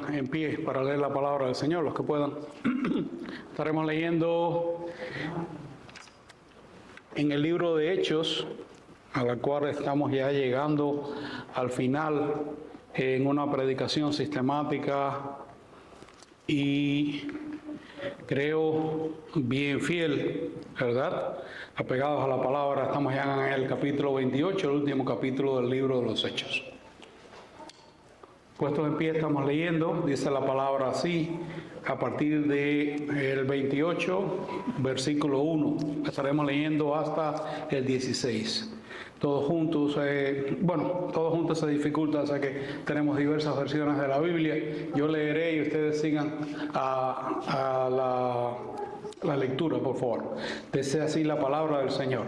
pongan en pie para leer la palabra del Señor, los que puedan. Estaremos leyendo en el libro de Hechos, a la cual estamos ya llegando al final en una predicación sistemática y creo bien fiel, ¿verdad? Apegados a la palabra, estamos ya en el capítulo 28, el último capítulo del libro de los Hechos. Puestos en pie estamos leyendo, dice la palabra así, a partir del 28, versículo 1. Estaremos leyendo hasta el 16. Todos juntos, todos juntos se dificulta, o sea que tenemos diversas versiones de la Biblia. Yo leeré y ustedes sigan a la lectura, por favor. Dice así la palabra del Señor.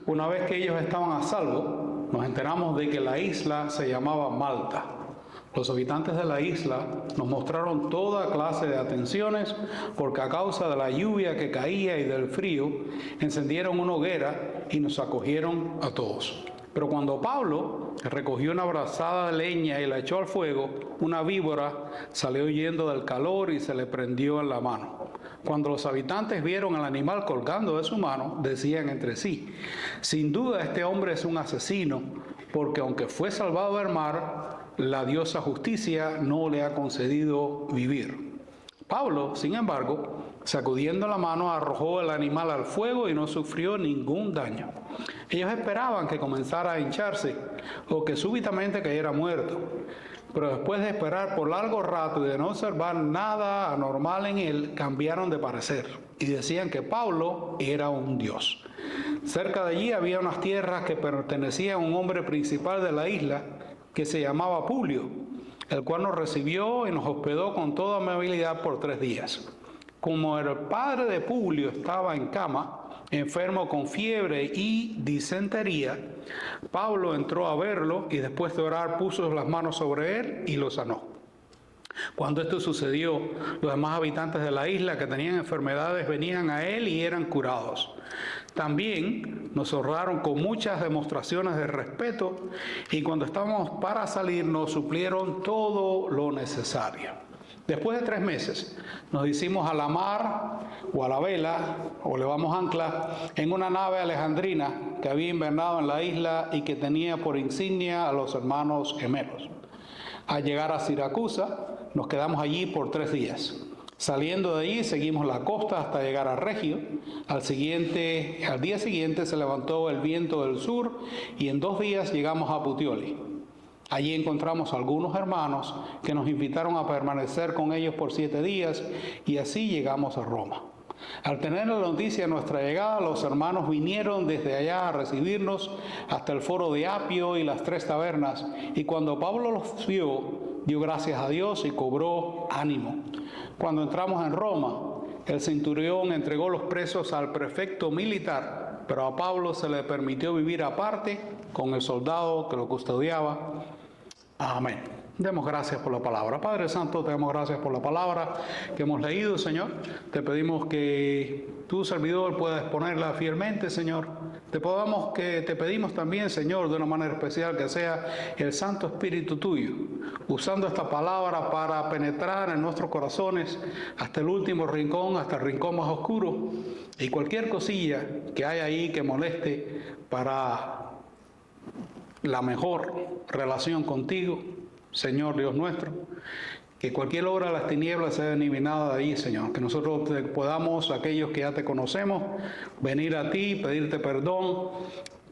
Una vez que ellos estaban a salvo, nos enteramos de que la isla se llamaba Malta. Los habitantes de la isla nos mostraron toda clase de atenciones porque a causa de la lluvia que caía y del frío, encendieron una hoguera y nos acogieron a todos. Pero cuando Pablo recogió una brazada de leña y la echó al fuego, una víbora salió huyendo del calor y se le prendió en la mano. Cuando los habitantes vieron al animal colgando de su mano, decían entre sí: sin duda este hombre es un asesino, porque aunque fue salvado del mar, la diosa Justicia no le ha concedido vivir. Pablo, sin embargo, sacudiendo la mano, arrojó el animal al fuego y no sufrió ningún daño. Ellos esperaban que comenzara a hincharse o que súbitamente cayera muerto. Pero después de esperar por largo rato y de no observar nada anormal en él, cambiaron de parecer y decían que Pablo era un dios. Cerca de allí había unas tierras que pertenecían a un hombre principal de la isla que se llamaba Publio, el cual nos recibió y nos hospedó con toda amabilidad por 3 días. Como el padre de Publio estaba en cama, enfermo con fiebre y disentería, Pablo entró a verlo y después de orar puso las manos sobre él y lo sanó. Cuando esto sucedió, los demás habitantes de la isla que tenían enfermedades venían a él y eran curados. También nos honraron con muchas demostraciones de respeto y cuando estábamos para salir nos suplieron todo lo necesario. Después de 3 meses nos hicimos a la mar o a la vela o levamos ancla en una nave alejandrina que había invernado en la isla y que tenía por insignia a los hermanos gemelos. Al llegar a Siracusa nos quedamos allí por 3 días. Saliendo de allí seguimos la costa hasta llegar a Regio. Al día siguiente se levantó el viento del sur y en 2 días llegamos a Puteoli. Allí encontramos a algunos hermanos que nos invitaron a permanecer con ellos por 7 días y así llegamos a Roma. Al tener la noticia de nuestra llegada, los hermanos vinieron desde allá a recibirnos hasta el foro de Apio y las 3 tabernas, y cuando Pablo los vio, dio gracias a Dios y cobró ánimo. Cuando entramos en Roma, el centurión entregó los presos al prefecto militar, pero a Pablo se le permitió vivir aparte con el soldado que lo custodiaba. Amén. Demos gracias por la palabra. Padre Santo, te damos gracias por la palabra que hemos leído, Señor. Te pedimos que tu servidor pueda exponerla fielmente, Señor. Te pedimos también, Señor, de una manera especial que sea el Santo Espíritu tuyo, usando esta palabra para penetrar en nuestros corazones hasta el último rincón, hasta el rincón más oscuro, y cualquier cosilla que haya ahí que moleste para la mejor relación contigo, Señor Dios nuestro, que cualquier obra de las tinieblas sea eliminada de ahí, Señor, que nosotros podamos, aquellos que ya te conocemos, venir a ti, pedirte perdón,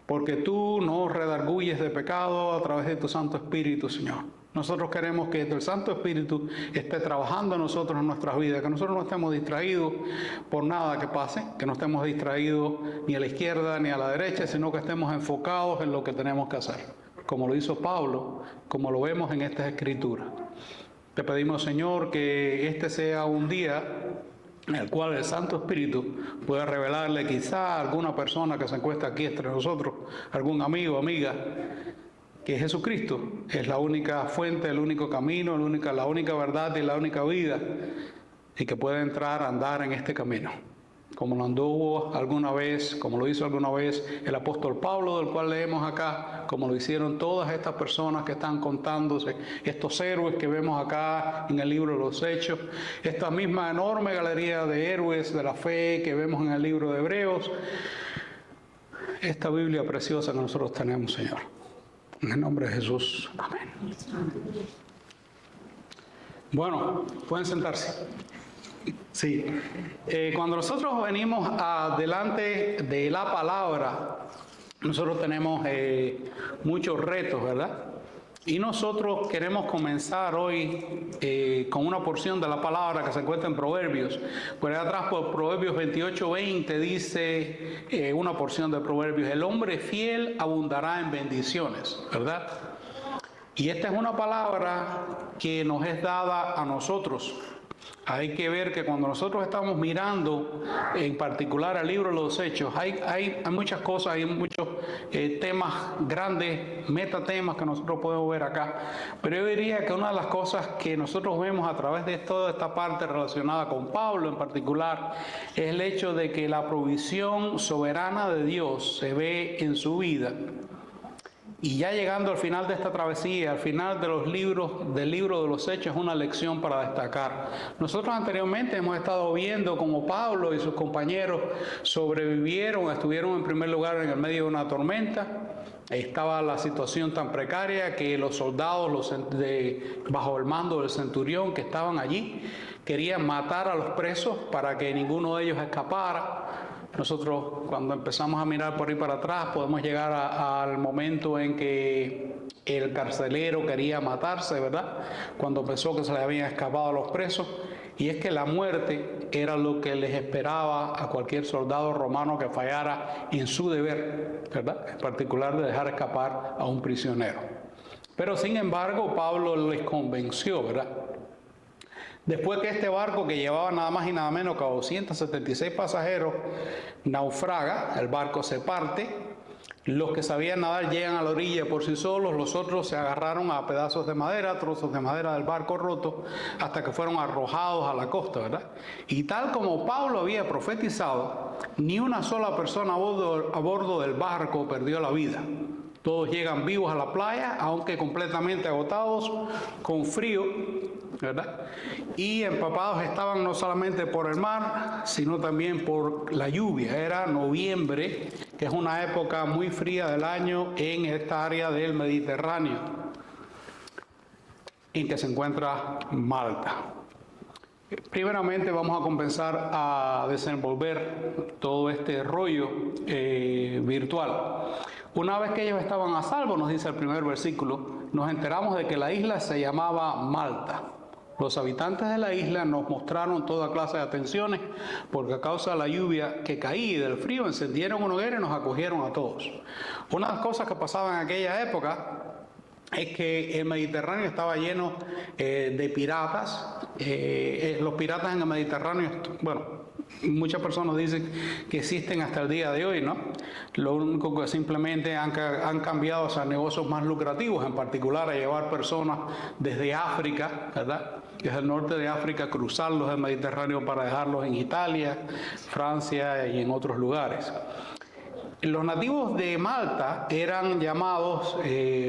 porque tú nos redarguyes de pecado a través de tu Santo Espíritu, Señor. Nosotros queremos que el Santo Espíritu esté trabajando en nosotros, en nuestras vidas, que nosotros no estemos distraídos por nada que pase, que no estemos distraídos ni a la izquierda ni a la derecha, sino que estemos enfocados en lo que tenemos que hacer, como lo hizo Pablo, como lo vemos en estas Escrituras. Te pedimos, Señor, que este sea un día en el cual el Santo Espíritu pueda revelarle quizá a alguna persona que se encuentra aquí entre nosotros, algún amigo, amiga, que Jesucristo es la única fuente, el único camino, la única verdad y la única vida, y que pueda entrar a andar en este camino. como lo anduvo alguna vez, como lo hizo alguna vez el apóstol Pablo, del cual leemos acá, como lo hicieron todas estas personas que están contándose, estos héroes que vemos acá en el libro de los Hechos, esta misma enorme galería de héroes de la fe que vemos en el libro de Hebreos, esta Biblia preciosa que nosotros tenemos, Señor. En el nombre de Jesús. Amén. Bueno, pueden sentarse. Sí, cuando nosotros venimos delante de la palabra, nosotros tenemos muchos retos, ¿verdad? Y nosotros queremos comenzar hoy con una porción de la palabra que se encuentra en Proverbios. Por ahí atrás, por Proverbios 28:20, dice una porción de Proverbios: el hombre fiel abundará en bendiciones, ¿verdad? Y esta es una palabra que nos es dada a nosotros. Hay que ver que cuando nosotros estamos mirando en particular el libro de los Hechos, hay muchas cosas, hay muchos temas grandes, metatemas que nosotros podemos ver acá. Pero yo diría que una de las cosas que nosotros vemos a través de toda esta parte relacionada con Pablo en particular, es el hecho de que la provisión soberana de Dios se ve en su vida. Y ya llegando al final de esta travesía, al final de del libro de los Hechos, es una lección para destacar. Nosotros anteriormente hemos estado viendo cómo Pablo y sus compañeros estuvieron en primer lugar en el medio de una tormenta. Estaba la situación tan precaria que los soldados bajo el mando del centurión que estaban allí querían matar a los presos para que ninguno de ellos escapara. Nosotros, cuando empezamos a mirar por ahí para atrás, podemos llegar al momento en que el carcelero quería matarse, ¿verdad? Cuando pensó que se le habían escapado a los presos. Y es que la muerte era lo que les esperaba a cualquier soldado romano que fallara en su deber, ¿verdad? En particular de dejar escapar a un prisionero. Pero sin embargo, Pablo les convenció, ¿verdad? Después que este barco, que llevaba nada más y nada menos que 276 pasajeros, naufraga, el barco se parte, los que sabían nadar llegan a la orilla por sí solos, los otros se agarraron a pedazos de madera, trozos de madera del barco roto, hasta que fueron arrojados a la costa, ¿verdad? Y tal como Pablo había profetizado, ni una sola persona a bordo del barco perdió la vida. Todos llegan vivos a la playa, aunque completamente agotados, con frío, ¿verdad? Y empapados estaban no solamente por el mar, sino también por la lluvia. Era noviembre, que es una época muy fría del año en esta área del Mediterráneo, en que se encuentra Malta. Primeramente vamos a comenzar a desenvolver todo este rollo virtual. Una vez que ellos estaban a salvo, nos dice el primer versículo, nos enteramos de que la isla se llamaba Malta. Los habitantes de la isla nos mostraron toda clase de atenciones porque a causa de la lluvia que caía y del frío encendieron una hoguera y nos acogieron a todos. Una de las cosas que pasaban en aquella época es que el Mediterráneo estaba lleno de piratas. Los piratas en el Mediterráneo, bueno, muchas personas dicen que existen hasta el día de hoy, ¿no? Lo único que simplemente han cambiado a negocios más lucrativos, en particular a llevar personas desde África, ¿verdad? Desde el norte de África, cruzarlos el Mediterráneo para dejarlos en Italia, Francia y en otros lugares. Los nativos de Malta eran llamados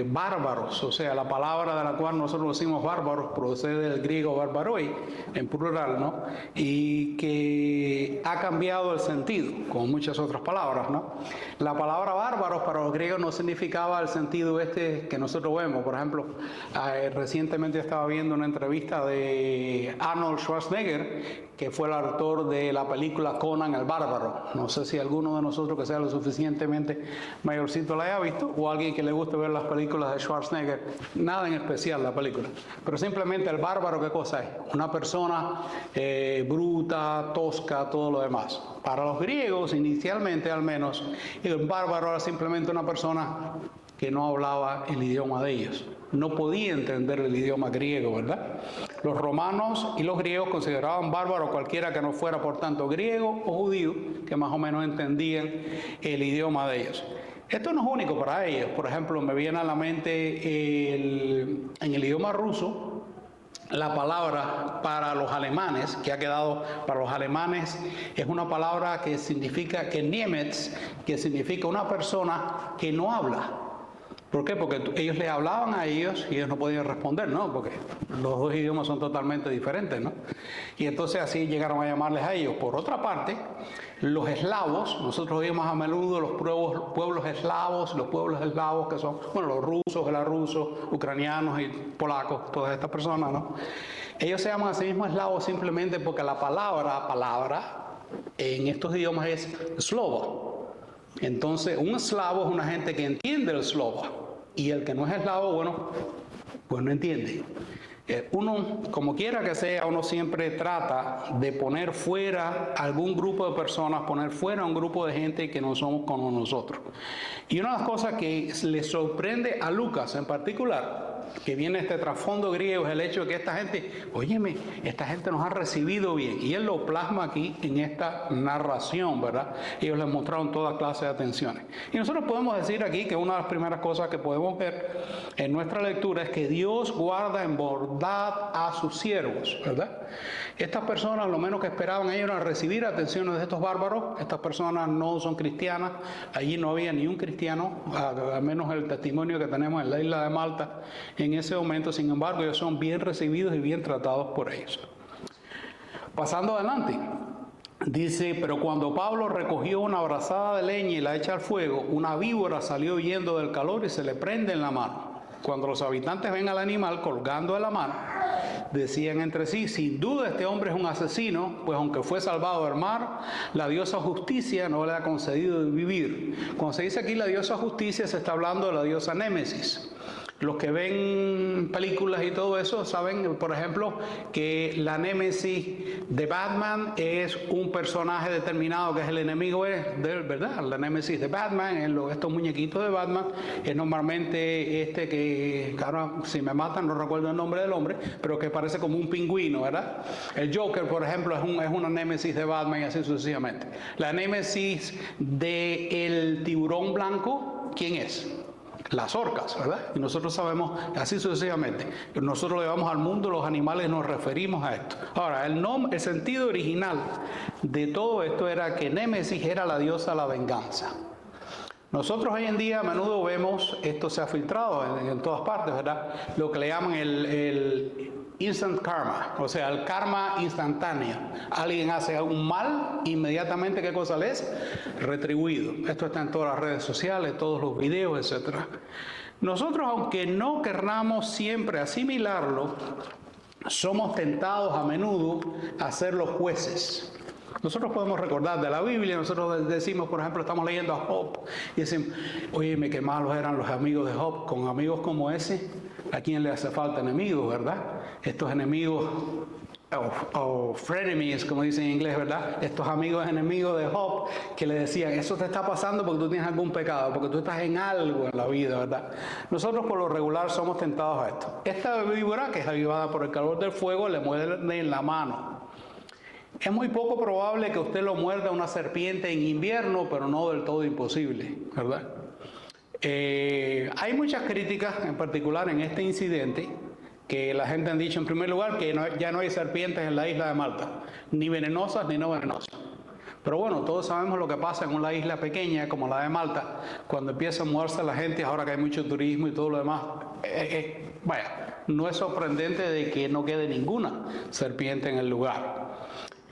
bárbaros, o sea, la palabra de la cual nosotros decimos bárbaros procede del griego barbaroi, en plural, ¿no? Y que ha cambiado el sentido, con muchas otras palabras, ¿no? La palabra bárbaros para los griegos no significaba el sentido que nosotros vemos. Por ejemplo, recientemente estaba viendo una entrevista de Arnold Schwarzenegger, que fue el autor de la película Conan el Bárbaro. No sé si alguno de nosotros que sea lo suficientemente mayorcito la haya visto, o alguien que le guste ver las películas de Schwarzenegger. Nada en especial la película, pero simplemente el bárbaro, ¿qué cosa es? Una persona bruta, tosca, todo lo demás. Para los griegos, inicialmente al menos, el bárbaro era simplemente una persona que no hablaba el idioma de ellos. No podía entender el idioma griego, ¿verdad? Los romanos y los griegos consideraban bárbaro cualquiera que no fuera, por tanto, griego o judío, que más o menos entendían el idioma de ellos. Esto no es único para ellos. Por ejemplo, me viene a la mente en el idioma ruso, la palabra para los alemanes, que ha quedado para los alemanes, es una palabra que significa, que Niemetz, que significa una persona que no habla. ¿Por qué? Porque ellos le hablaban a ellos y ellos no podían responder, ¿no? Porque los dos idiomas son totalmente diferentes, ¿no? Y entonces así llegaron a llamarles a ellos. Por otra parte, los eslavos, nosotros oímos a menudo los pueblos eslavos que son, bueno, los rusos, belarrusos, ucranianos y polacos, todas estas personas, ¿no? Ellos se llaman a sí mismos eslavos simplemente porque la palabra en estos idiomas es slova. Entonces, un eslavo es una gente que entiende el eslavo, y el que no es eslavo, bueno, pues no entiende. Uno, como quiera que sea, uno siempre trata de poner fuera algún grupo de personas, poner fuera un grupo de gente que no somos como nosotros. Y una de las cosas que le sorprende a Lucas en particular, que viene este trasfondo griego, es el hecho de que esta gente, óyeme, esta gente nos ha recibido bien. Y él lo plasma aquí en esta narración, ¿verdad? Ellos les mostraron toda clase de atenciones. Y nosotros podemos decir aquí que una de las primeras cosas que podemos ver en nuestra lectura es que Dios guarda en bondad a sus siervos, ¿verdad? Estas personas, lo menos que esperaban ellos era recibir atenciones de estos bárbaros. Estas personas no son cristianas. Allí no había ni un cristiano, al menos el testimonio que tenemos en la isla de Malta en ese momento. Sin embargo, ellos son bien recibidos y bien tratados por ellos. Pasando adelante, dice: pero cuando Pablo recogió una brazada de leña y la echa al fuego, una víbora salió huyendo del calor y se le prende en la mano. Cuando los habitantes ven al animal colgando de la mano, decían entre sí: sin duda este hombre es un asesino, pues aunque fue salvado del mar, la diosa justicia no le ha concedido vivir. Cuando se dice aquí la diosa justicia, se está hablando de la diosa Némesis. Los que ven películas y todo eso saben, por ejemplo, que la Némesis de Batman es un personaje determinado que es el enemigo de él, ¿verdad? La Némesis de Batman, estos muñequitos de Batman, es normalmente este que, claro, si me matan no recuerdo el nombre del hombre, pero que parece como un pingüino, ¿verdad? El Joker, por ejemplo, es una Némesis de Batman y así sucesivamente. La Némesis del tiburón blanco, ¿quién es? Las orcas, ¿verdad? Y nosotros sabemos así sucesivamente. Nosotros le vamos al mundo de los animales y nos referimos a esto. Ahora, el sentido original de todo esto era que Némesis era la diosa de la venganza. Nosotros hoy en día a menudo vemos, esto se ha filtrado en todas partes, ¿verdad? Lo que le llaman el instant karma, o sea, el karma instantáneo. Alguien hace un mal, inmediatamente, ¿qué cosa le es? Retribuido. Esto está en todas las redes sociales, todos los videos, etc. Nosotros, aunque no querramos siempre asimilarlo, somos tentados a menudo a ser los jueces. Nosotros podemos recordar de la Biblia, nosotros decimos, por ejemplo, estamos leyendo a Job y decimos: óyeme, qué malos eran los amigos de Job. Con amigos como ese, ¿a quién le hace falta enemigos, verdad? Estos enemigos, o frenemies, como dicen en inglés, ¿verdad? Estos amigos enemigos de Job que le decían: eso te está pasando porque tú tienes algún pecado, porque tú estás en algo en la vida, ¿verdad? Nosotros por lo regular somos tentados a esto. Esta víbora, que es avivada por el calor del fuego, le muerde en la mano. Es muy poco probable que usted lo muerda una serpiente en invierno, pero no del todo imposible, ¿verdad? Hay muchas críticas, en particular en este incidente, que la gente ha dicho, en primer lugar, que ya no hay serpientes en la isla de Malta, ni venenosas ni no venenosas. Pero bueno, todos sabemos lo que pasa en una isla pequeña como la de Malta, cuando empieza a moverse la gente, ahora que hay mucho turismo y todo lo demás. Vaya, no es sorprendente de que no quede ninguna serpiente en el lugar.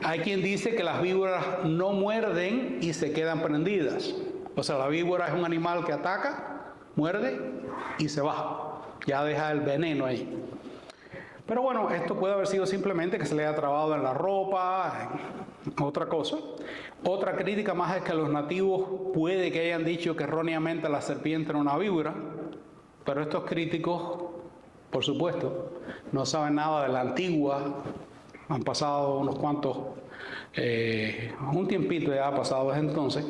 Hay quien dice que las víboras no muerden y se quedan prendidas. O sea, la víbora es un animal que ataca, muerde y se va. Ya deja el veneno ahí. Pero bueno, esto puede haber sido simplemente que se le haya trabado en la ropa, en otra cosa. Otra crítica más es que los nativos puede que hayan dicho que erróneamente la serpiente era una víbora, pero estos críticos, por supuesto, no saben nada de la antigua. Han pasado unos cuantos, un tiempito ya ha pasado desde entonces,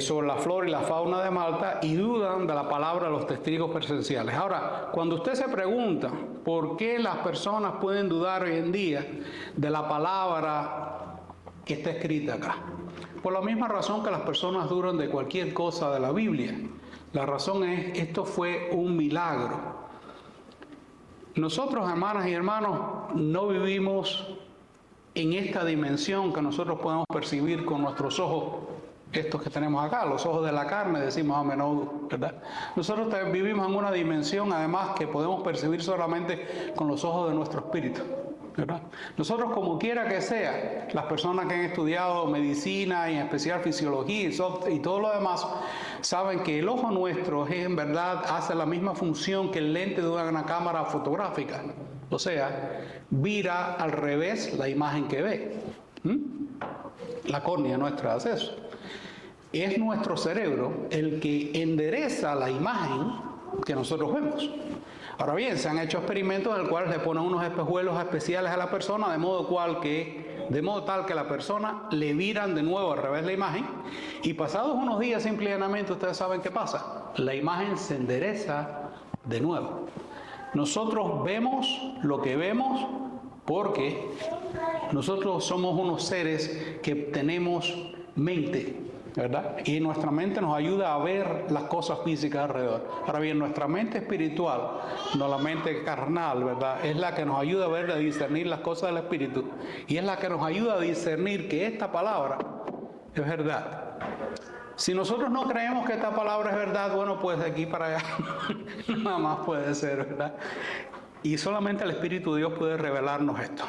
sobre la flora y la fauna de Malta, y dudan de la palabra de los testigos presenciales. Ahora, cuando usted se pregunta por qué las personas pueden dudar hoy en día de la palabra que está escrita acá, por la misma razón que las personas dudan de cualquier cosa de la Biblia. La razón es, esto fue un milagro. Nosotros, hermanas y hermanos, no vivimos en esta dimensión que nosotros podemos percibir con nuestros ojos, estos que tenemos acá, los ojos de la carne, decimos a menudo, ¿verdad? Nosotros vivimos en una dimensión, además, que podemos percibir solamente con los ojos de nuestro espíritu, ¿verdad? Nosotros, como quiera que sea, las personas que han estudiado medicina y en especial fisiología y todo lo demás, saben que el ojo nuestro en verdad hace la misma función que el lente de una cámara fotográfica. O sea, vira al revés la imagen que ve. La córnea nuestra hace eso. Es nuestro cerebro el que endereza la imagen que nosotros vemos. Ahora bien, se han hecho experimentos en los cuales le ponen unos espejuelos especiales a la persona, de modo tal que la persona le viran de nuevo al revés la imagen, y pasados unos días simplemente ustedes saben qué pasa. La imagen se endereza de nuevo. Nosotros vemos lo que vemos porque nosotros somos unos seres que tenemos mente, ¿verdad? Y nuestra mente nos ayuda a ver las cosas físicas alrededor. Ahora bien, nuestra mente espiritual, no la mente carnal, ¿verdad? Es la que nos ayuda a ver, a discernir las cosas del espíritu. Y es la que nos ayuda a discernir que esta palabra es verdad. Si nosotros no creemos que esta palabra es verdad, bueno, pues de aquí para allá nada más puede ser, ¿verdad? Y solamente el Espíritu de Dios puede revelarnos esto.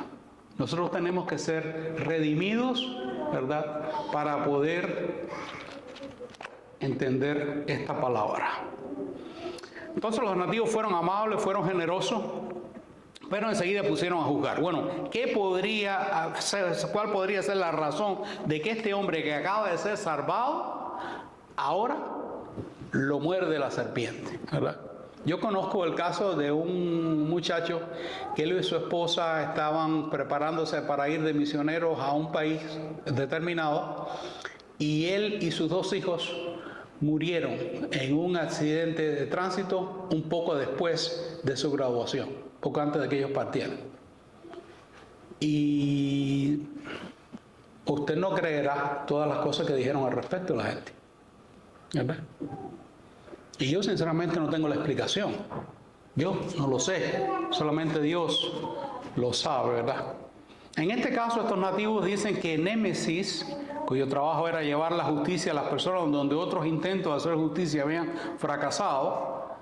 Nosotros tenemos que ser redimidos, ¿verdad?, para poder entender esta palabra. Entonces los nativos fueron amables, fueron generosos, pero enseguida pusieron a juzgar. Bueno, ¿cuál podría ser la razón de que este hombre que acaba de ser salvado, ahora lo muerde la serpiente, ¿verdad? Yo conozco el caso de un muchacho que él y su esposa estaban preparándose para ir de misioneros a un país determinado, y él y sus 2 hijos murieron en un accidente de tránsito un poco después de su graduación, poco antes de que ellos partieran. Y usted no creerá todas las cosas que dijeron al respecto la gente, ¿verdad? Y yo sinceramente no tengo la explicación. Yo no lo sé, solamente Dios lo sabe, ¿verdad? En este caso, estos nativos dicen que Némesis, cuyo trabajo era llevar la justicia a las personas donde otros intentos de hacer justicia habían fracasado,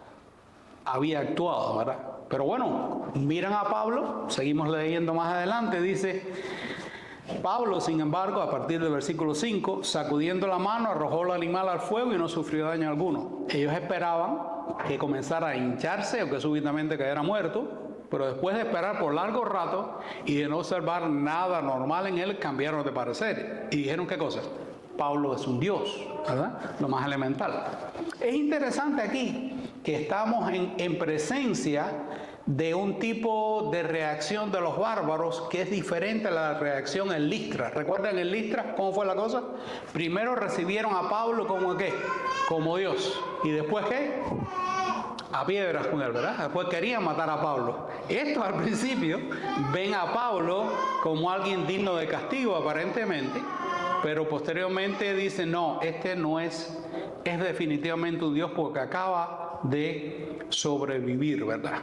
había actuado, ¿verdad? Pero bueno, miran a Pablo, seguimos leyendo más adelante, dice: Pablo, sin embargo, a partir del versículo 5, sacudiendo la mano, arrojó el animal al fuego y no sufrió daño alguno. Ellos esperaban que comenzara a hincharse o que súbitamente cayera muerto, pero después de esperar por largo rato y de no observar nada normal en él, cambiaron de parecer y dijeron: ¿qué cosa? Pablo es un dios, ¿verdad? Lo más elemental. Es interesante aquí que estamos en presencia de un tipo de reacción de los bárbaros que es diferente a la reacción en Listra. ¿Recuerdan en Listra cómo fue la cosa? Primero recibieron a Pablo como ¿qué? Como Dios. ¿Y después qué? A piedras con él, ¿verdad? Después querían matar a Pablo. Estos al principio ven a Pablo como alguien digno de castigo aparentemente, pero posteriormente dicen: no, este no es definitivamente un Dios porque acaba de sobrevivir, ¿verdad?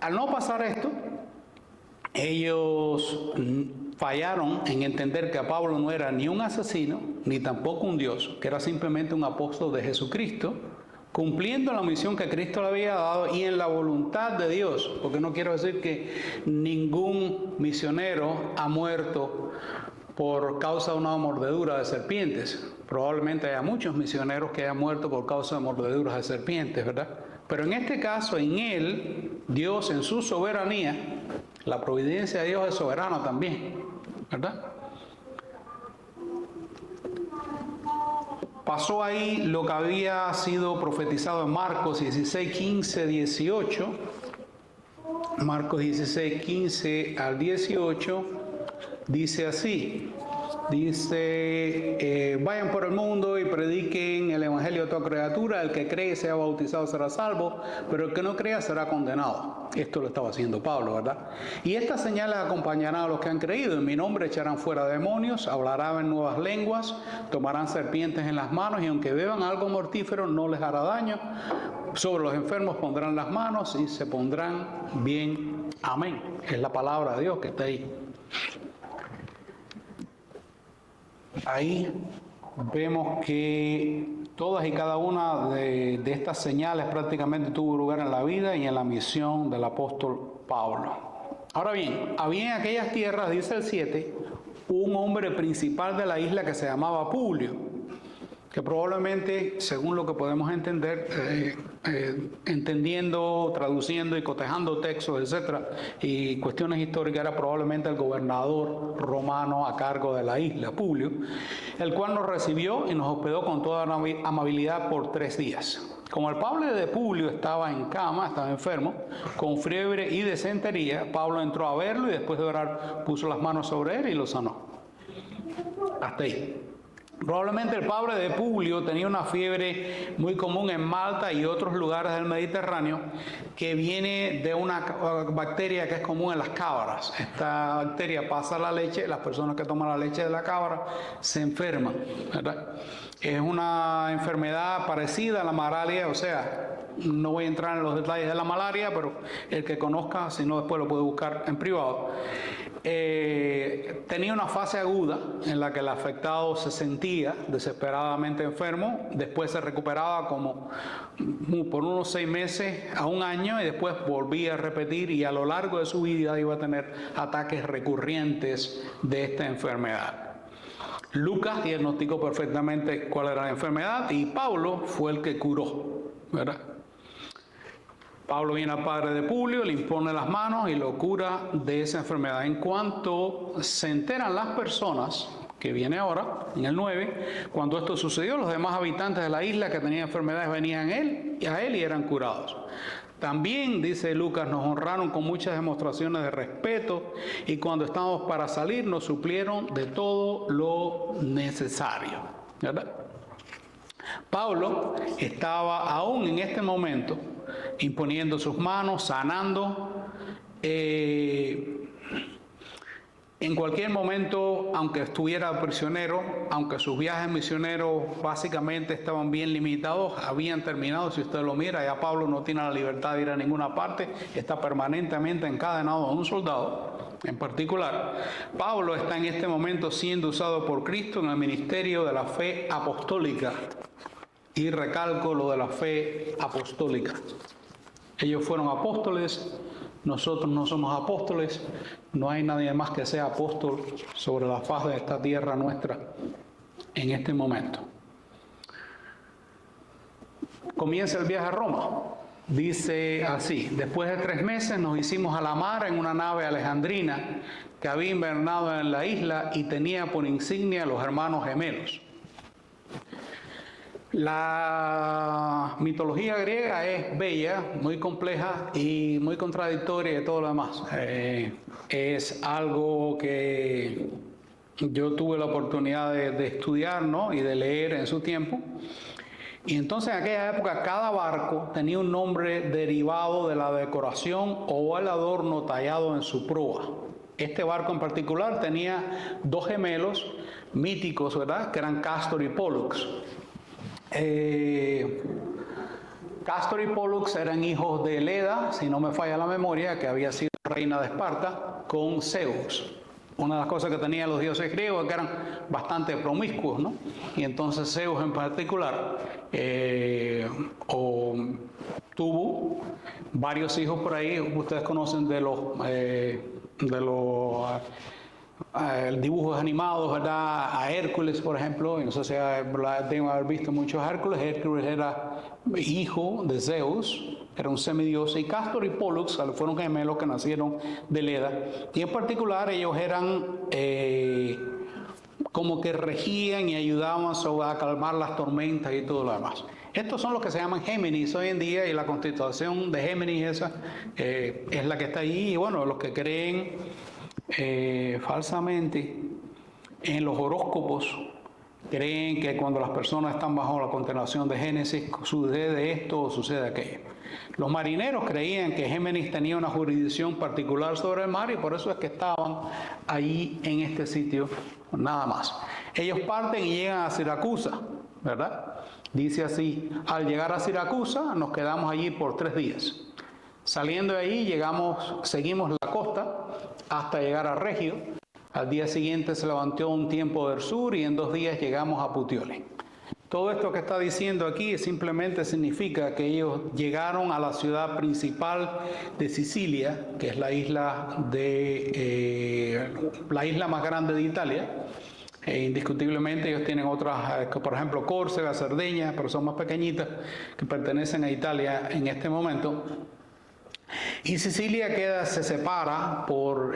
Al no pasar esto, ellos fallaron en entender que Pablo no era ni un asesino, ni tampoco un dios, que era simplemente un apóstol de Jesucristo, cumpliendo la misión que Cristo le había dado y en la voluntad de Dios, porque no quiero decir que ningún misionero ha muerto por causa de una mordedura de serpientes. Probablemente haya muchos misioneros que hayan muerto por causa de mordeduras de serpientes, ¿verdad? Pero en este caso, en él, Dios en su soberanía, la providencia de Dios es soberana también, ¿verdad? Pasó ahí lo que había sido profetizado en Marcos 16, 15, 18. Marcos 16, 15 al 18, dice así. Dice: vayan por el mundo y prediquen el evangelio a toda criatura. El que cree y sea bautizado será salvo, pero el que no crea será condenado. Esto lo estaba haciendo Pablo, ¿verdad? Y estas señales acompañarán a los que han creído. En mi nombre echarán fuera demonios, hablarán en nuevas lenguas, tomarán serpientes en las manos y aunque beban algo mortífero no les hará daño. Sobre los enfermos pondrán las manos y se pondrán bien. Amén. Es la palabra de Dios que está ahí. Ahí vemos que todas y cada una de estas señales prácticamente tuvo lugar en la vida y en la misión del apóstol Pablo. Ahora bien, había en aquellas tierras, dice el 7, un hombre principal de la isla que se llamaba Publio, que probablemente, según lo que podemos entender, entendiendo, traduciendo y cotejando textos, etcétera, y cuestiones históricas, era probablemente el gobernador romano a cargo de la isla, Publio, el cual nos recibió y nos hospedó con toda amabilidad por 3 días. Como el padre de Publio estaba en cama, estaba enfermo, con fiebre y disentería, Pablo entró a verlo y después de orar puso las manos sobre él y lo sanó. Hasta ahí. Probablemente el padre de Publio tenía una fiebre muy común en Malta y otros lugares del Mediterráneo que viene de una bacteria que es común en las cabras. Esta bacteria pasa a la leche, las personas que toman la leche de la cabra se enferman, ¿verdad? Es una enfermedad parecida a la malaria, o sea, no voy a entrar en los detalles de la malaria, pero el que conozca, si no después lo puede buscar en privado. Tenía una fase aguda en la que el afectado se sentía desesperadamente enfermo, después se recuperaba como por unos 6 meses a 1 año y después volvía a repetir y a lo largo de su vida iba a tener ataques recurrentes de esta enfermedad. Lucas diagnosticó perfectamente cuál era la enfermedad y Pablo fue el que curó, ¿verdad? Pablo viene al padre de Publio, le impone las manos y lo cura de esa enfermedad. En cuanto se enteran las personas, que viene ahora, en el 9, cuando esto sucedió, los demás habitantes de la isla que tenían enfermedades venían a él y eran curados. También, dice Lucas, nos honraron con muchas demostraciones de respeto y cuando estábamos para salir nos suplieron de todo lo necesario, ¿verdad? Pablo estaba aún en este momento imponiendo sus manos, sanando. En cualquier momento, aunque estuviera prisionero, aunque sus viajes misioneros básicamente estaban bien limitados, habían terminado. Si usted lo mira, ya Pablo no tiene la libertad de ir a ninguna parte, está permanentemente encadenado a un soldado en particular. Pablo está en este momento siendo usado por Cristo en el ministerio de la fe apostólica. Y recalco lo de la fe apostólica. Ellos fueron apóstoles, nosotros no somos apóstoles, no hay nadie más que sea apóstol sobre la faz de esta tierra nuestra en este momento. Comienza el viaje a Roma. Dice así: después de 3 meses nos hicimos a la mar en una nave alejandrina que había invernado en la isla y tenía por insignia a los hermanos gemelos. La mitología griega es bella, muy compleja y muy contradictoria y todo lo demás. Es algo que yo tuve la oportunidad de estudiar, ¿no? Y de leer en su tiempo. Y entonces en aquella época cada barco tenía un nombre derivado de la decoración o el adorno tallado en su proa. Este barco en particular tenía 2 gemelos míticos, ¿verdad? Que eran Castor y Pólux. Castor y Pólux eran hijos de Leda, si no me falla la memoria, que había sido reina de Esparta, con Zeus. Una de las cosas que tenían los dioses griegos es que eran bastante promiscuos, ¿no? Y entonces Zeus en particular tuvo varios hijos por ahí. Ustedes conocen de los dibujos animados, ¿verdad? A Hércules, por ejemplo. No sé si deben haber visto muchos Hércules. Hércules era hijo de Zeus, era un semidios, y Castor y Pólux fueron gemelos que nacieron de Leda. Y en particular ellos eran como que regían y ayudaban a calmar las tormentas y todo lo demás. Estos son los que se llaman Géminis hoy en día, y la constelación de Géminis esa es la que está ahí. Y bueno, los que creen falsamente en los horóscopos creen que cuando las personas están bajo la condenación de Génesis, sucede esto o sucede aquello. Los marineros creían que Géminis tenía una jurisdicción particular sobre el mar y por eso es que estaban allí en este sitio, nada más. Ellos parten y llegan a Siracusa, ¿verdad? Dice así: al llegar a Siracusa nos quedamos allí por 3 días. Saliendo de allí seguimos la costa hasta llegar a Regio. Al día siguiente se levantó un tiempo del sur y en 2 días llegamos a Puteoli. Todo esto que está diciendo aquí simplemente significa que ellos llegaron a la ciudad principal de Sicilia, que es la isla más grande de Italia. Indiscutiblemente ellos tienen otras, por ejemplo Córcega, Cerdeña, pero son más pequeñitas, que pertenecen a Italia en este momento. Y Sicilia es separada por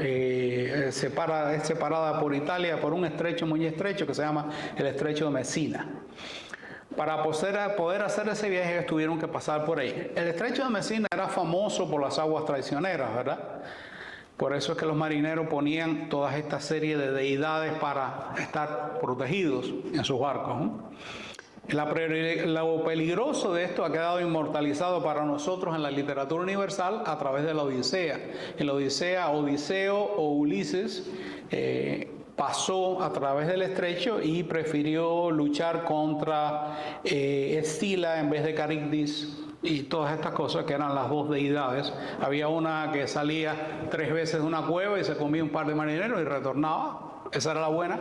Italia por un estrecho muy estrecho que se llama el Estrecho de Messina. Para poder hacer ese viaje ellos tuvieron que pasar por ahí. El Estrecho de Messina era famoso por las aguas traicioneras, ¿verdad? Por eso es que los marineros ponían toda esta serie de deidades para estar protegidos en sus barcos, ¿no? Lo peligroso de esto ha quedado inmortalizado para nosotros en la literatura universal a través de la Odisea. En la Odisea, Odiseo o Ulises pasó a través del estrecho y prefirió luchar contra Escila en vez de Caribdis y todas estas cosas que eran las 2 deidades. Había una que salía 3 veces de una cueva y se comía un par de marineros y retornaba. Esa era la buena.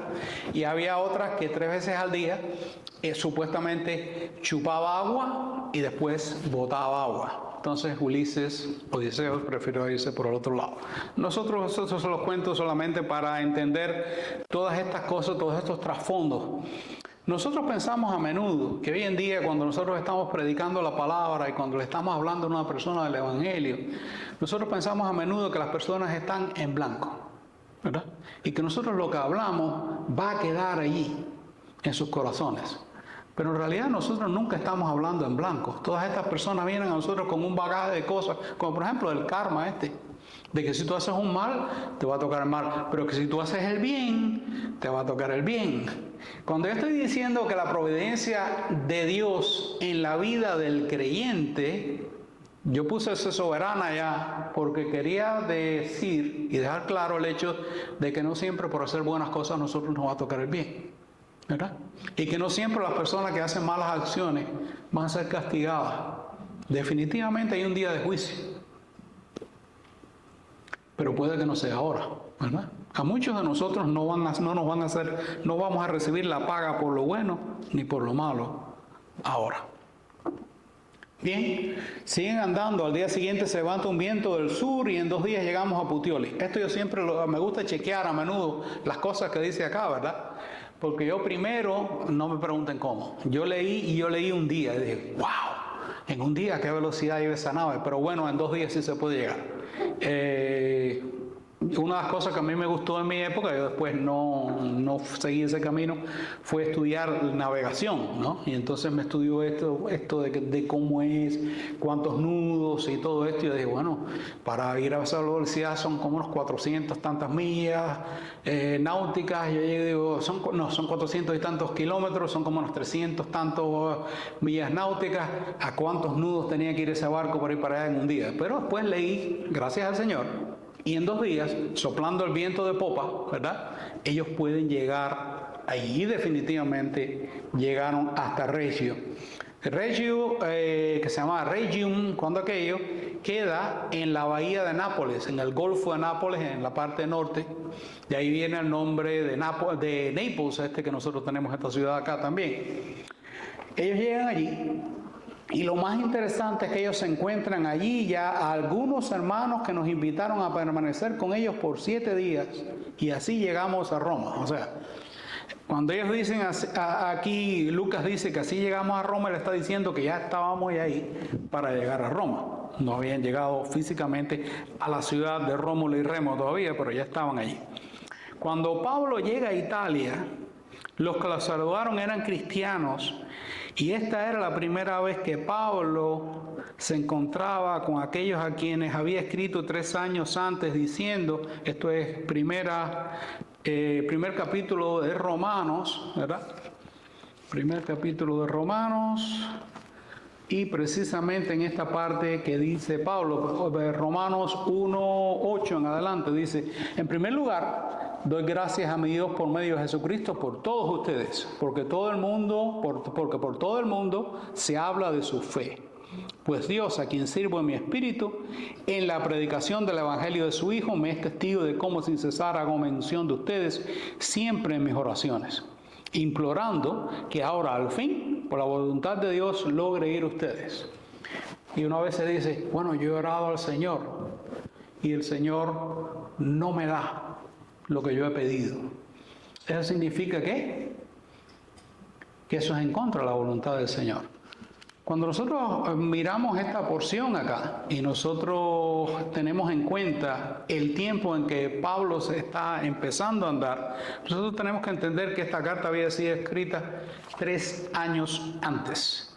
Y había otras que 3 veces al día supuestamente chupaba agua y después botaba agua. Entonces Odiseo prefirió irse por el otro lado. Nosotros se los cuento solamente para entender todas estas cosas, todos estos trasfondos. Nosotros pensamos a menudo que hoy en día cuando nosotros estamos predicando la palabra y cuando le estamos hablando a una persona del Evangelio, nosotros pensamos a menudo que las personas están en blanco, ¿verdad? Y que nosotros lo que hablamos va a quedar allí en sus corazones. Pero en realidad nosotros nunca estamos hablando en blanco. Todas estas personas vienen a nosotros con un bagaje de cosas, como por ejemplo el karma de que si tú haces un mal, te va a tocar el mal, pero que si tú haces el bien, te va a tocar el bien. Cuando yo estoy diciendo que la providencia de Dios en la vida del creyente, yo puse ese soberana ya porque quería decir y dejar claro el hecho de que no siempre por hacer buenas cosas a nosotros nos va a tocar el bien, ¿verdad? Y que no siempre las personas que hacen malas acciones van a ser castigadas. Definitivamente hay un día de juicio, pero puede que no sea ahora, ¿verdad? A muchos de nosotros no vamos a recibir la paga por lo bueno ni por lo malo ahora. Bien, siguen andando. Al día siguiente se levanta un viento del sur y en 2 días llegamos a Puteoli. Esto yo siempre me gusta chequear a menudo las cosas que dice acá, ¿verdad? Porque yo primero, no me pregunten cómo, yo leí un día y dije, wow, en un día qué velocidad lleva esa nave, pero bueno, en 2 días sí se puede llegar. Una de las cosas que a mí me gustó en mi época, yo después no seguí ese camino, fue estudiar navegación, ¿no? Y entonces me estudió esto de cómo es, cuántos nudos y todo esto. Y yo dije, bueno, para ir a esa velocidad son como unos 400 tantas millas náuticas. Yo digo, son 400 y tantos kilómetros, son como unos 300 tantos millas náuticas. ¿A cuántos nudos tenía que ir ese barco para ir para allá en un día? Pero después leí, gracias al Señor, y en 2 días, soplando el viento de popa, ¿verdad?, ellos pueden llegar ahí. Y definitivamente llegaron hasta Regio. Regio, que se llama Regium, cuando aquello, queda en la bahía de Nápoles, en el Golfo de Nápoles, en la parte norte. De ahí viene el nombre de Naples, que nosotros tenemos esta ciudad acá también. Ellos llegan allí. Y lo más interesante es que ellos se encuentran allí ya algunos hermanos que nos invitaron a permanecer con ellos por 7 días y así llegamos a Roma. O sea, cuando ellos dicen aquí, Lucas dice que así llegamos a Roma, él está diciendo que ya estábamos ahí para llegar a Roma. No habían llegado físicamente a la ciudad de Rómulo y Remo todavía, pero ya estaban allí. Cuando Pablo llega a Italia, los que lo saludaron eran cristianos. Y esta era la primera vez que Pablo se encontraba con aquellos a quienes había escrito 3 años antes diciendo, esto es primer capítulo de Romanos, ¿verdad? Primer capítulo de Romanos. Y precisamente en esta parte que dice Pablo, Romanos 1:8 en adelante, dice: en primer lugar, doy gracias a mi Dios por medio de Jesucristo por todos ustedes, porque por todo el mundo se habla de su fe. Pues Dios, a quien sirvo en mi espíritu, en la predicación del Evangelio de su Hijo, me es testigo de cómo sin cesar hago mención de ustedes siempre en mis oraciones, implorando que ahora al fin, por la voluntad de Dios, logre ir ustedes. Y una vez se dice: bueno, yo he orado al Señor y el Señor no me da lo que yo he pedido. ¿Eso significa qué? Que eso es en contra de la voluntad del Señor. Cuando nosotros miramos esta porción acá y nosotros tenemos en cuenta el tiempo en que Pablo se está empezando a andar, nosotros tenemos que entender que esta carta había sido escrita 3 años antes.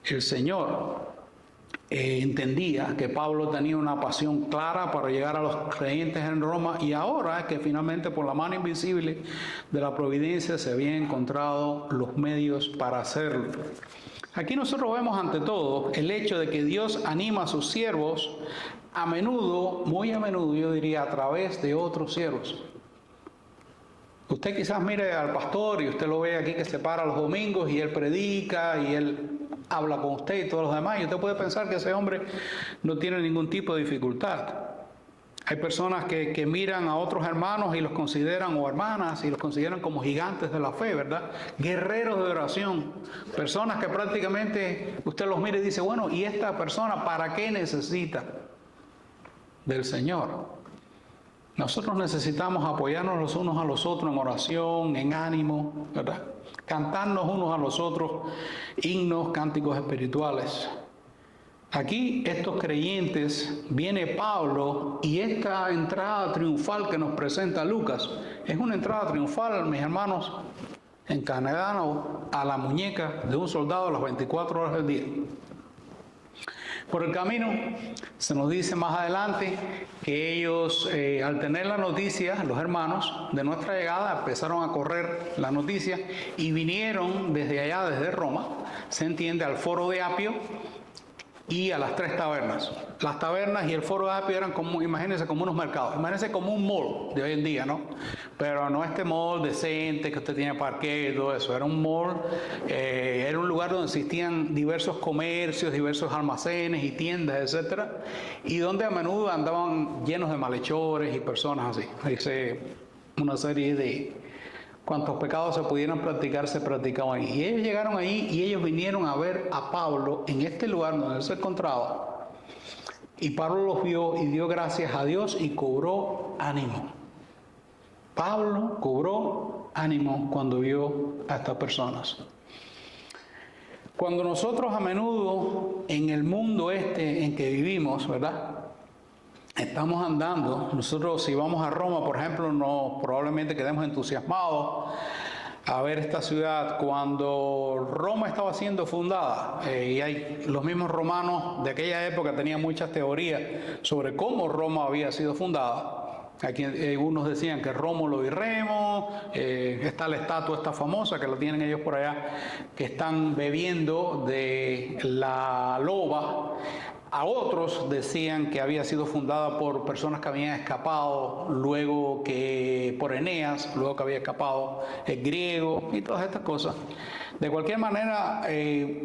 El Señor entendía que Pablo tenía una pasión clara para llegar a los creyentes en Roma, y ahora es que finalmente, por la mano invisible de la providencia, se habían encontrado los medios para hacerlo. Aquí nosotros vemos ante todo el hecho de que Dios anima a sus siervos a menudo, muy a menudo yo diría, a través de otros siervos. Usted quizás mire al pastor y usted lo ve aquí que se para los domingos y él predica y él habla con usted y todos los demás, y usted puede pensar que ese hombre no tiene ningún tipo de dificultad. Hay personas que miran a otros hermanos y los consideran, o hermanas, y los consideran como gigantes de la fe, ¿verdad? Guerreros de oración. Personas que prácticamente usted los mira y dice: bueno, ¿y esta persona para qué necesita del Señor? Nosotros necesitamos apoyarnos los unos a los otros en oración, en ánimo, ¿verdad? Cantarnos unos a los otros himnos, cánticos espirituales. Aquí estos creyentes, viene Pablo, y esta entrada triunfal que nos presenta Lucas es una entrada triunfal, mis hermanos, encadenado a la muñeca de un soldado a las 24 horas del día. Por el camino se nos dice más adelante que ellos, al tener la noticia, los hermanos, de nuestra llegada, empezaron a correr la noticia y vinieron desde allá, desde Roma, se entiende, al foro de Apio y a las 3 tabernas. Las tabernas y el foro de Apio eran como, imagínense, como unos mercados, imagínense como un mall de hoy en día, ¿no? Pero no este mall decente que usted tiene parqueo y todo eso, era un mall, era un lugar donde existían diversos comercios, diversos almacenes y tiendas, etcétera, y donde a menudo andaban llenos de malhechores y personas así. Dice una serie de cuantos pecados se pudieran practicar, se practicaban ahí. Y ellos llegaron ahí y ellos vinieron a ver a Pablo en este lugar donde él se encontraba. Y Pablo los vio y dio gracias a Dios y cobró ánimo. Pablo cobró ánimo cuando vio a estas personas. Cuando nosotros a menudo en el mundo en que vivimos, ¿verdad?, estamos andando, nosotros si vamos a Roma, por ejemplo, probablemente quedemos entusiasmados a ver esta ciudad. Cuando Roma estaba siendo fundada, y los mismos romanos de aquella época tenían muchas teorías sobre cómo Roma había sido fundada. Aquí algunos decían que Rómulo y Remo, está la estatua esta famosa que la tienen ellos por allá, que están bebiendo de la loba. A otros decían que había sido fundada por personas que habían escapado, luego que por Eneas, luego que había escapado el griego y todas estas cosas. De cualquier manera,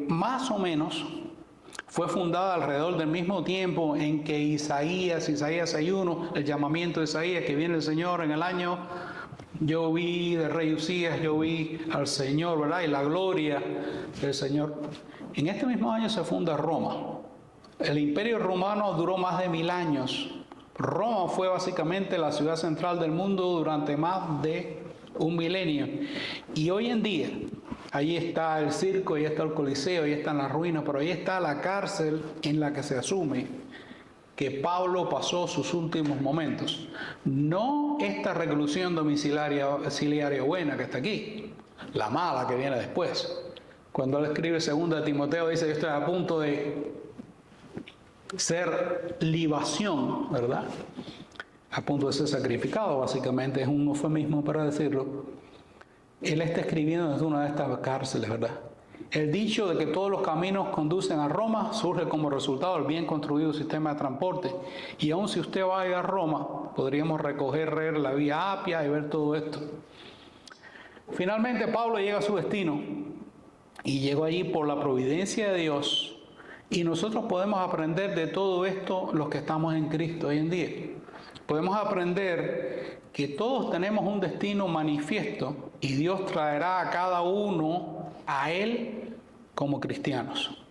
más o menos fue fundada alrededor del mismo tiempo en que Isaías 6:1, el llamamiento de Isaías, que viene el Señor en el año, yo vi del rey Usías, yo vi al Señor, ¿verdad? Y la gloria del Señor. En este mismo año se funda Roma. El Imperio Romano duró más de 1000 años. Roma fue básicamente la ciudad central del mundo durante más de un milenio. Y hoy en día, ahí está el circo, ahí está el Coliseo, ahí están las ruinas, pero ahí está la cárcel en la que se asume que Pablo pasó sus últimos momentos. No esta reclusión domiciliaria buena que está aquí, la mala que viene después. Cuando él escribe 2 Timoteo, dice: yo estoy a punto de ser libación, ¿verdad? A punto de ser sacrificado, básicamente es un eufemismo para decirlo. Él está escribiendo desde una de estas cárceles, ¿verdad? El dicho de que todos los caminos conducen a Roma surge como resultado del bien construido sistema de transporte. Y aun si usted va a ir a Roma, podríamos recorrer la vía Apia y ver todo esto. Finalmente Pablo llega a su destino y llegó allí por la providencia de Dios. Y nosotros podemos aprender de todo esto los que estamos en Cristo hoy en día. Podemos aprender que todos tenemos un destino manifiesto y Dios traerá a cada uno a Él como cristianos.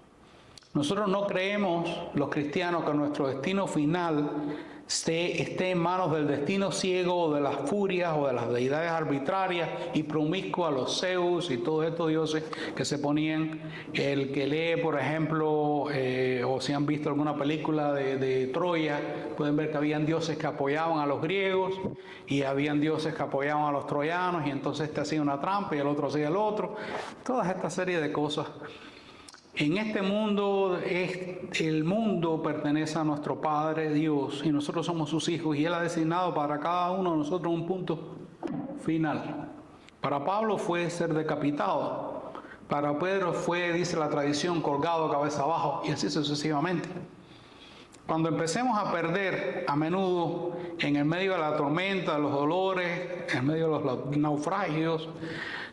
Nosotros no creemos, los cristianos, que nuestro destino final esté en manos del destino ciego o de las furias o de las deidades arbitrarias y promiscuas, los Zeus y todos estos dioses que se ponían. El que lee, por ejemplo, o si han visto alguna película de Troya, pueden ver que habían dioses que apoyaban a los griegos y habían dioses que apoyaban a los troyanos, y entonces este hacía una trampa y el otro hacía el otro. Toda esta serie de cosas. En este mundo, el mundo pertenece a nuestro Padre Dios y nosotros somos sus hijos, y Él ha designado para cada uno de nosotros un punto final. Para Pablo fue ser decapitado, para Pedro fue, dice la tradición, colgado cabeza abajo, y así sucesivamente. Cuando empecemos a perder a menudo en el medio de la tormenta, de los dolores, en medio de los naufragios,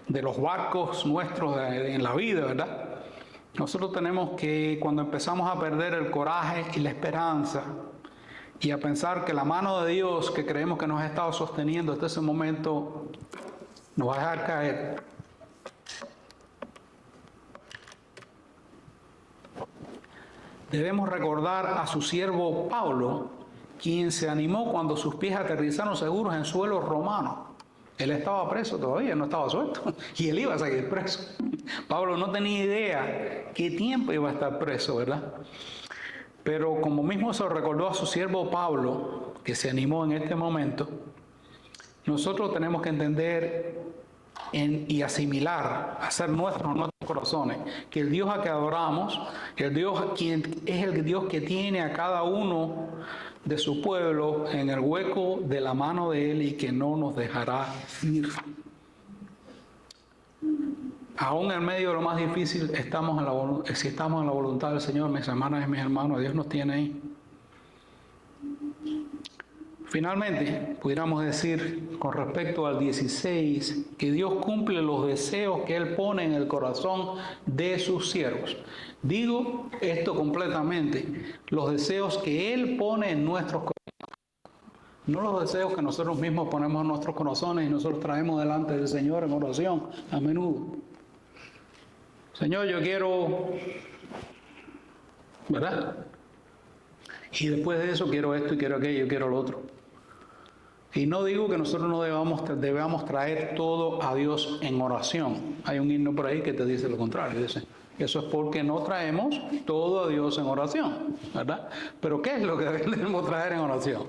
de los barcos nuestros en la vida, ¿verdad? Nosotros tenemos que, cuando empezamos a perder el coraje y la esperanza y a pensar que la mano de Dios que creemos que nos ha estado sosteniendo hasta ese momento nos va a dejar caer, debemos recordar a su siervo Pablo, quien se animó cuando sus pies aterrizaron seguros en suelo romano. Él estaba preso todavía, no estaba suelto, y él iba a seguir preso. Pablo no tenía idea qué tiempo iba a estar preso, ¿verdad? Pero como mismo se recordó a su siervo Pablo, que se animó en este momento, nosotros tenemos que entender y asimilar, hacer nuestros corazones, que el Dios a que adoramos, el Dios quien es el Dios que tiene a cada uno de su pueblo en el hueco de la mano de Él y que no nos dejará ir. Aún en medio de lo más difícil, si estamos en la voluntad del Señor, mis hermanas y mis hermanos, Dios nos tiene ahí. Finalmente, pudiéramos decir con respecto al 16, que Dios cumple los deseos que Él pone en el corazón de sus siervos. Digo esto completamente, los deseos que Él pone en nuestros corazones, no los deseos que nosotros mismos ponemos en nuestros corazones y nosotros traemos delante del Señor en oración a menudo. Señor, yo quiero, ¿verdad? Y después de eso quiero esto y quiero aquello y quiero lo otro. Y no digo que nosotros no debamos traer todo a Dios en oración. Hay un himno por ahí que te dice lo contrario. Dice, eso es porque no traemos todo a Dios en oración, ¿verdad? Pero ¿qué es lo que debemos traer en oración?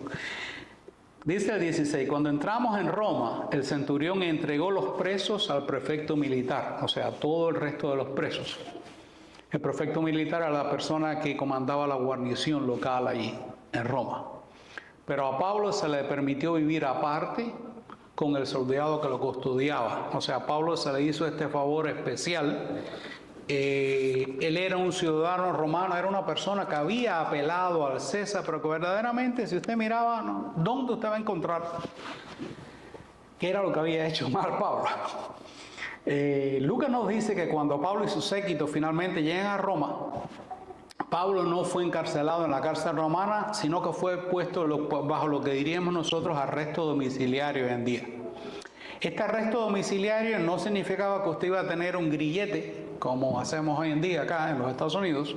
Dice el 16, cuando entramos en Roma, el centurión entregó los presos al prefecto militar, o sea, todo el resto de los presos. El prefecto militar era la persona que comandaba la guarnición local allí, en Roma. Pero a Pablo se le permitió vivir aparte con el soldado que lo custodiaba. O sea, a Pablo se le hizo este favor especial. Él era un ciudadano romano, era una persona que había apelado al César, pero que verdaderamente, si usted miraba, ¿dónde usted va a encontrar qué era lo que había hecho mal Pablo? Lucas nos dice que cuando Pablo y su séquito finalmente llegan a Roma, Pablo no fue encarcelado en la cárcel romana, sino que fue puesto bajo lo que diríamos nosotros arresto domiciliario hoy en día. Este arresto domiciliario no significaba que usted iba a tener un grillete, como hacemos hoy en día acá en los Estados Unidos,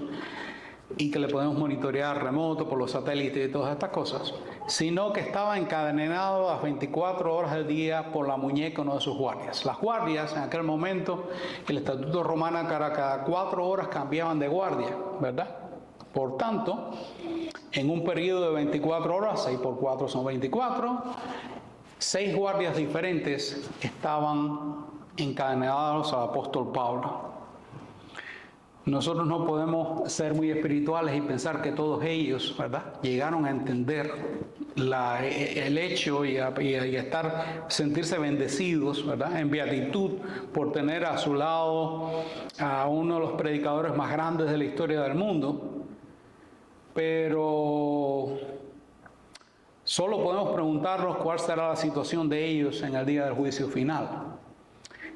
y que le podemos monitorear remoto por los satélites y todas estas cosas, sino que estaba encadenado a las 24 horas del día por la muñeca de uno de sus guardias. Las guardias, en aquel momento, el estatuto romano, cada 4 horas cambiaban de guardia, ¿verdad? Por tanto, en un periodo de 24 horas, 6 por 4 son 24, 6 guardias diferentes estaban encadenados al apóstol Pablo. Nosotros no podemos ser muy espirituales y pensar que todos ellos, ¿verdad?, llegaron a entender el hecho y a sentirse bendecidos, ¿verdad?, en beatitud por tener a su lado a uno de los predicadores más grandes de la historia del mundo. Pero solo podemos preguntarnos cuál será la situación de ellos en el día del juicio final.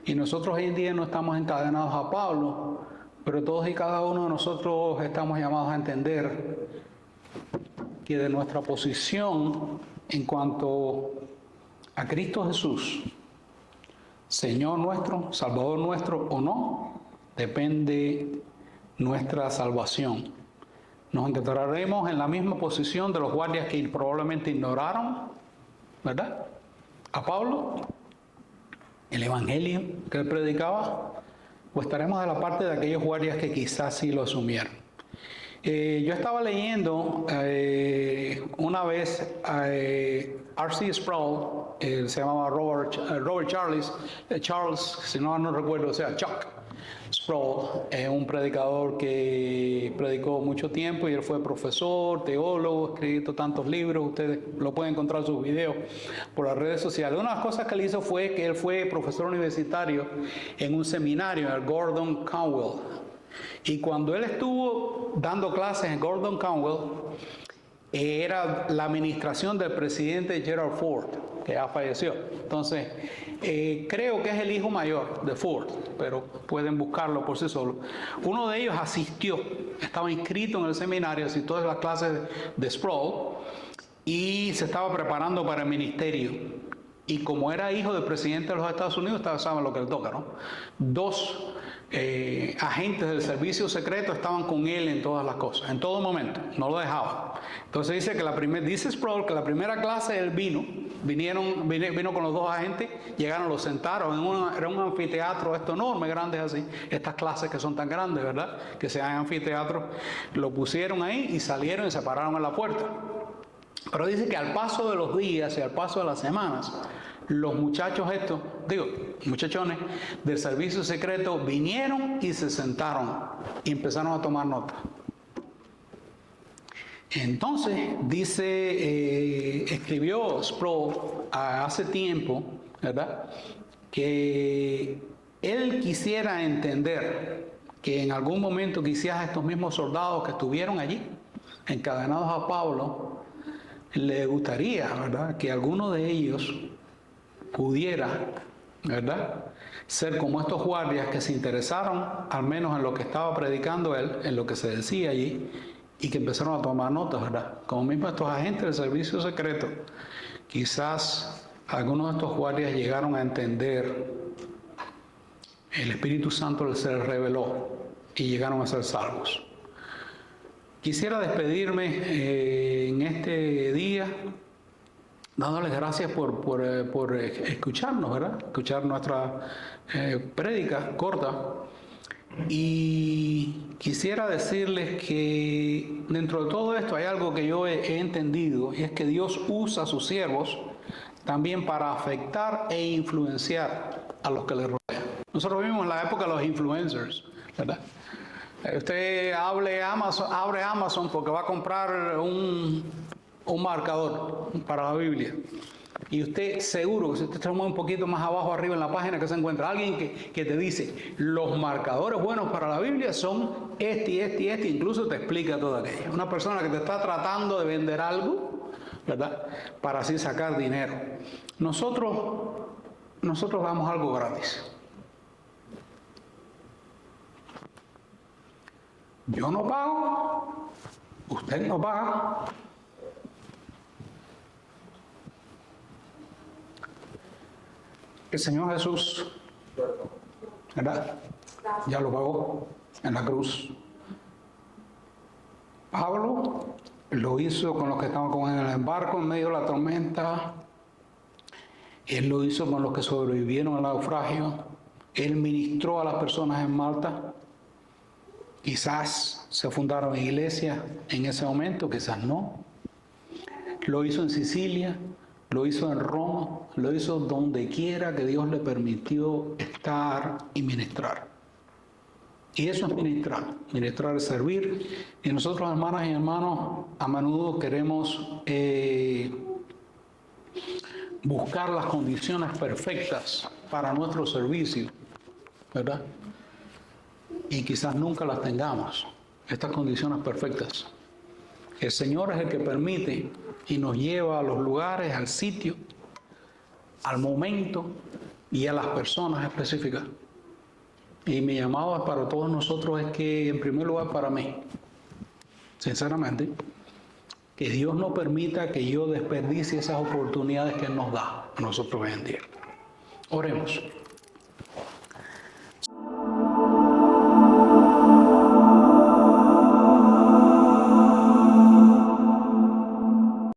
Y nosotros hoy en día no estamos encadenados a Pablo, pero todos y cada uno de nosotros estamos llamados a entender que de nuestra posición en cuanto a Cristo Jesús, Señor nuestro, Salvador nuestro o no, depende nuestra salvación. Nos encontraremos en la misma posición de los guardias que probablemente ignoraron, ¿verdad?, a Pablo, el evangelio que él predicaba, o estaremos de la parte de aquellos guardias que quizás sí lo asumieron. Yo estaba leyendo una vez R.C. Sproul, se llamaba Robert Charles, si no recuerdo, o sea, Chuck Sproul, un predicador que predicó mucho tiempo y él fue profesor, teólogo, ha escrito tantos libros, ustedes lo pueden encontrar en sus videos por las redes sociales. Una de las cosas que él hizo fue que él fue profesor universitario en un seminario en el Gordon Conwell. Y cuando él estuvo dando clases en Gordon Conwell, era la administración del presidente Gerald Ford, que ya falleció. Entonces, creo que es el hijo mayor de Ford, pero pueden buscarlo por sí solo. Uno de ellos asistió, estaba inscrito en el seminario, asistió a las clases de Sproul y se estaba preparando para el ministerio. Y como era hijo del presidente de los Estados Unidos, ustedes saben lo que le toca, ¿no? Dos agentes del servicio secreto estaban con él en todas las cosas, en todo momento, no lo dejaban. Entonces dice que dice Sproul que la primera clase él vino con los dos agentes, llegaron, lo sentaron, era un anfiteatro enorme, grande así, estas clases que son tan grandes, ¿verdad?, que se llaman anfiteatros, lo pusieron ahí y salieron y se pararon en la puerta. Pero dice que al paso de los días y al paso de las semanas, los muchachos muchachones del servicio secreto vinieron y se sentaron y empezaron a tomar nota. Entonces, escribió Sproul hace tiempo, ¿verdad?, que él quisiera entender que en algún momento quizás estos mismos soldados que estuvieron allí, encadenados a Pablo, le gustaría, ¿verdad?, que alguno de ellos pudiera, ¿verdad?, ser como estos guardias que se interesaron al menos en lo que estaba predicando él, en lo que se decía allí, y que empezaron a tomar notas, ¿verdad? Como mismo estos agentes del servicio secreto, quizás algunos de estos guardias llegaron a entender, el Espíritu Santo se les reveló y llegaron a ser salvos. Quisiera despedirme en este día dándoles gracias por escucharnos, ¿verdad? Escuchar nuestra prédica corta. Y quisiera decirles que dentro de todo esto hay algo que yo he entendido, y es que Dios usa a sus siervos también para afectar e influenciar a los que le rodean. Nosotros vivimos en la época de los influencers, ¿verdad? Usted abre Amazon porque va a comprar un marcador para la Biblia. Y usted seguro que si usted toma un poquito más abajo arriba en la página que se encuentra alguien que te dice los marcadores buenos para la Biblia son este, incluso te explica todo aquello. Una persona que te está tratando de vender algo, ¿verdad?, para así sacar dinero. Nosotros damos algo gratis. Yo no pago, usted no paga. El Señor Jesús, ¿verdad?, ya lo pagó en la cruz. Pablo lo hizo con los que estaban con él en el barco en medio de la tormenta. Él lo hizo con los que sobrevivieron al naufragio. Él ministró a las personas en Malta. Quizás se fundaron iglesias en ese momento, quizás no. Lo hizo en Sicilia, lo hizo en Roma, lo hizo donde quiera que Dios le permitió estar y ministrar. Y eso es ministrar. Ministrar es servir. Y nosotros, hermanas y hermanos, a menudo queremos buscar las condiciones perfectas para nuestro servicio, ¿verdad? Y quizás nunca las tengamos, estas condiciones perfectas. El Señor es el que permite y nos lleva a los lugares, al sitio, al momento y a las personas específicas. Y mi llamado para todos nosotros es que, en primer lugar, para mí, sinceramente, que Dios no permita que yo desperdicie esas oportunidades que Él nos da a nosotros hoy en día. Oremos.